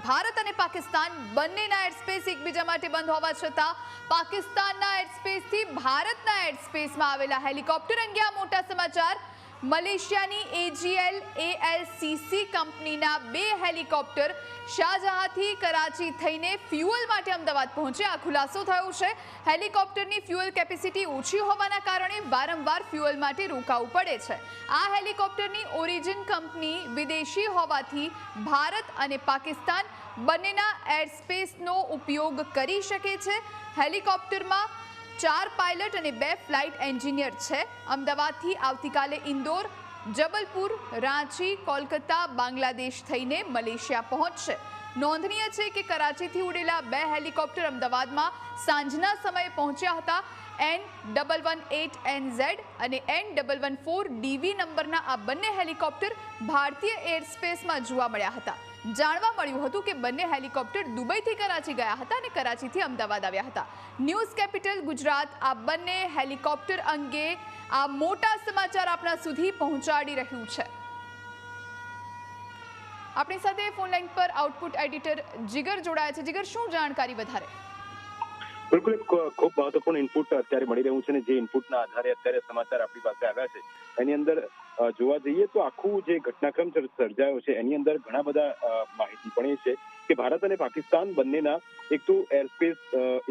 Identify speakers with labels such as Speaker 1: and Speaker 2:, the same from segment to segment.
Speaker 1: ભારત અને પાકિસ્તાન બંનેના એરસ્પેસ એકબીજા માટે બંધ હોવા છતાં પાકિસ્તાનના એરસ્પેસથી ભારતના એરસ્પેસમાં આવેલા હેલિકોપ્ટર અંગે આ મોટા સમાચાર। મલેશિયાની એજીએલ એલસીસી કંપનીના 2 હેલિકોપ્ટર શાહજહાંથી કરાચી થઈને ફ્યુઅલ માટે અમદાવાદ પહોંચ્યા। આ ખુલાસો થયો છે। હેલિકોપ્ટરની ફ્યુઅલ કેપેસિટી ઓછી હોવાના કારણે વારંવાર ફ્યુઅલ માટે રોકાવું પડે છે। આ હેલિકોપ્ટરની ઓરિજિન કંપની વિદેશી હોવાથી ભારત અને પાકિસ્તાન બંનેના એરસ્પેસનો ઉપયોગ કરી શકે છે। હેલિકોપ્ટરમાં 4 પાયલટ અને 2 ફ્લાઇટ એન્જિનિયર છે। અમદાવાદથી આવતીકાલે ઇન્દોર, જબલપુર, રાંચી, કોલકાતા, બાંગ્લાદેશ થઈને મલેશિયા પહોંચશે। નોંધનીય છે કે કરાચીથી ઉડેલા 2 હેલિકોપ્ટર અમદાવાદમાં સાંજના સમયે પહોંચ્યા હતા। N118NZ અને N114DV નંબરના આ બંને હેલિકોપ્ટર ભારતીય એરસ્પેસમાં જોવા મળ્યા હતા। જાણવા મળ્યું હતું કે બંને હેલિકોપ્ટર દુબઈથી કરાચી ગયા હતા અને કરાચીથી અમદાવાદ આવ્યા હતા। ન્યૂઝ કેપિટલ ગુજરાત આ બંને હેલિકોપ્ટર અંગે આ મોટા સમાચાર આપણા સુધી પહોંચાડી રહ્યું છે। આપણી સાથે ફોન લાઈન પર આઉટપુટ એડિટર જીગર જોડાયા છે। જીગર, શું જાણકારી વધારે?
Speaker 2: બિલકુલ ખૂબ મહત્વપૂર્ણ ઇનપુટ અત્યારે મળી રહ્યું છે ને જે ઇનપુટના આધારે અત્યારે સમાચાર આપણી પાસે આવ્યા છે એની અંદર જોવા જઈએ તો આખું જે ઘટનાક્રમ સર્જાયો છે એની અંદર ઘણા બધા માહિતી પણ એ છે કે ભારત અને પાકિસ્તાન બંનેના એક તો એરસ્પેસ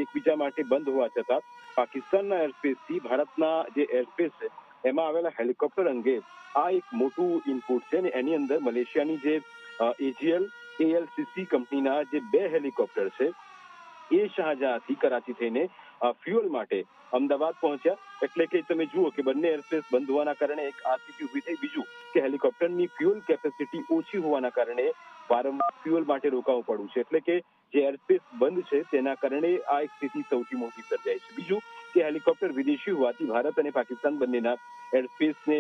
Speaker 2: એકબીજા માટે બંધ હોવા છતાં પાકિસ્તાનના એરસ્પેસથી ભારતના જે એરસ્પેસ છે એમાં આવેલા હેલિકોપ્ટર અંગે આ એક મોટું ઇનપુટ છે ને એની અંદર મલેશિયાની જે એજીએલ એલસીસી કંપનીના જે 2 હેલિકોપ્ટર છે એ શાહજહાંથી કરાચી થઈને ફ્યુઅલ માટે અમદાવાદ પહોંચ્યા। એટલે કે તમે જુઓ કે બંને એરસ્પેસ બંધ હોવાના કારણે એક આ સ્થિતિ ઊભી થઈ। બીજું કે હેલિકોપ્ટરની ફ્યુઅલ કેપેસિટી ઓછી હોવાના કારણે વારંવાર ફ્યુઅલ માટે રોકાવું પડ્યું છે। એટલે કે જે એરસ્પેસ બંધ છે તેના કારણે આ એક સ્થિતિ સૌથી મોટી સર્જાઈ છે। બીજું કે હેલિકોપ્ટર વિદેશી હોવાથી ભારત અને પાકિસ્તાન બંનેના એરસ્પેસને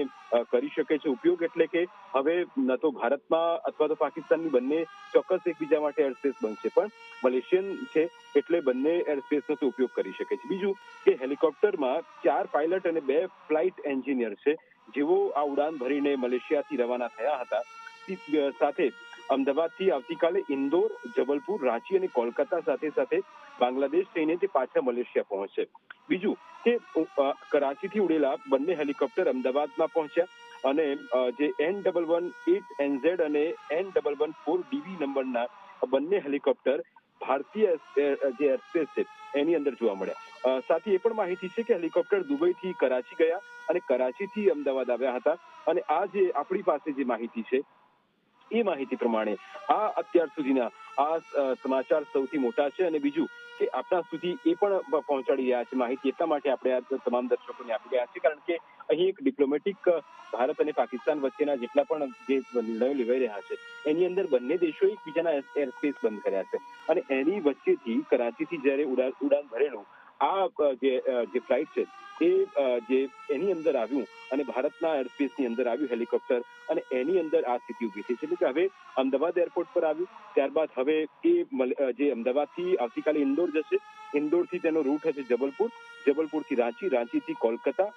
Speaker 2: કરી શકે છે ઉપયોગ। એટલે કે હવે ન તો ભારતમાં અથવા તો પાકિસ્તાનની બંને ચોક્કસ એકબીજા માટે એરસ્પેસ બનશે પણ મલેશિયન છે એટલે બંને એરસ્પેસનો તો ઉપયોગ કરી શકે છે। બીજું કે હેલિકોપ્ટરમાં 4 પાયલટ અને 2 ફ્લાઇટ એન્જિનિયર છે જેઓ આ ઉડાન ભરીને મલેશિયાથી રવાના થયા હતા। સાથે અમદાવાદથી આવતીકાલે ઇન્દોર, જબલપુર, રાંચી અને કોલકાતા સાથે સાથે બાંગ્લાદેશ થઈને તે પાછા મલેશિયા પહોંચશે। બીજું કે કરાચીથી ઉડેલા બંને હેલિકોપ્ટર અમદાવાદમાં પહોંચ્યા અને જે N118NZ અને N114DV નંબરના બંને હેલિકોપ્ટર ભારતીય જે એરસ્પેસ છે એની અંદર જોવા મળ્યા। સાથે એ પણ માહિતી છે કે હેલિકોપ્ટર દુબઈથી કરાચી ગયા અને કરાચીથી અમદાવાદ આવ્યા હતા અને આ જે આપણી પાસે જે માહિતી છે એ માહિતી પ્રમાણે આ અત્યાર સુધીના આ સમાચાર સૌથી મોટા છે। અને બીજું કે આપણા સુધી એ પણ પહોંચાડી રહ્યા છે માહિતી એટલા માટે આપણે આ તમામ દર્શકોને આપી રહ્યા છીએ કારણ કે અહીં એક ડિપ્લોમેટિક ભારત અને પાકિસ્તાન વચ્ચેના જેટલા પણ જે નિર્ણયો લેવાઈ રહ્યા છે એની અંદર બંને દેશો એકબીજાના એરસ્પેસ બંધ કર્યા છે અને એની વચ્ચેથી કરાચીથી જ્યારે ઉડાન ભરેલું આ જે ફ્લાઇટ છે એ જે એની અંદર આવ્યું અને ભારતના એરસ્પેસની અંદર આવ્યું હેલિકોપ્ટર અને એની અંદર આ સ્થિતિ ઊભી થઈ છે। એટલે કે હવે અમદાવાદ એરપોર્ટ પર આવ્યું, ત્યારબાદ હવે એ જે અમદાવાદથી આવતીકાલે ઇન્દોર જશે, ઇન્દોરથી તેનો રૂટ હશે જબલપુર, જબલપુરથી રાંચી, રાંચીથી કોલકાતા,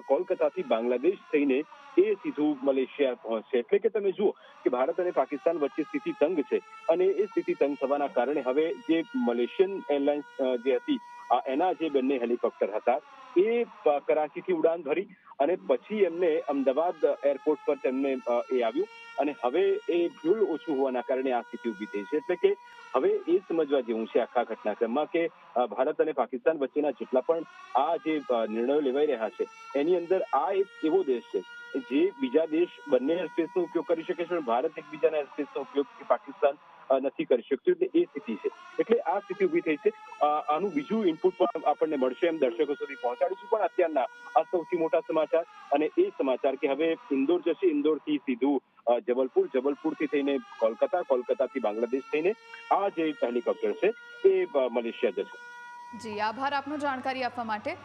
Speaker 2: કોલકાતાથી બાંગ્લાદેશ થઈને એ સીધું મલેશિયા પહોંચશે। એટલે કે તમે જુઓ કે ભારત અને પાકિસ્તાન વચ્ચે સ્થિતિ તંગ છે અને એ સ્થિતિ તંગ થવાના કારણે હવે જે મલેશિયન એરલાઇન્સ જે હતી એના જે બંને હેલિકોપ્ટર હતા એ કરાચીથી ઉડાન ભરી અને પછી એમને અમદાવાદ એરપોર્ટ પર તેમને એ આવ્યું અને હવે એ ફ્યુઅલ ઓછું હોવાના કારણે આ સ્થિતિ ઊભી થઈ છે। એટલે કે હવે એ સમજવા જેવું છે આખા ઘટનાક્રમમાં કે ભારત અને પાકિસ્તાન વચ્ચેના જેટલા પણ આ જે નિર્ણયો લેવાઈ રહ્યા છે એની અંદર આ એક એવો દેશ છે જે બીજા દેશ બંને એરસ્પેસનો ઉપયોગ કરી શકે છે પણ ભારત એકબીજાના એરસ્પેસનો ઉપયોગ પાકિસ્તાન નથી કરી શકતું। એટલે એ સ્થિતિ છે એટલે આ સ્થિતિ ઊભી થઈ છે। આનું બીજું ઇનપુટ પણ આપણને મળશે એમ દર્શકો સુધી પહોંચાડીશું પણ અત્યારના આ સૌથી મોટા સમાચાર અને એ સમાચાર કે હવે ઇન્દોર જશે, ઇન્દોરથી સીધું જબલપુર, જબલપુરથી થઈને કોલકાતા, કોલકાતાથી બાંગ્લાદેશ થઈને આ જે હેલિકોપ્ટર છે એ મલેશિયા જશે।
Speaker 1: જી, આભાર આપનો જાણકારી આપવા માટે।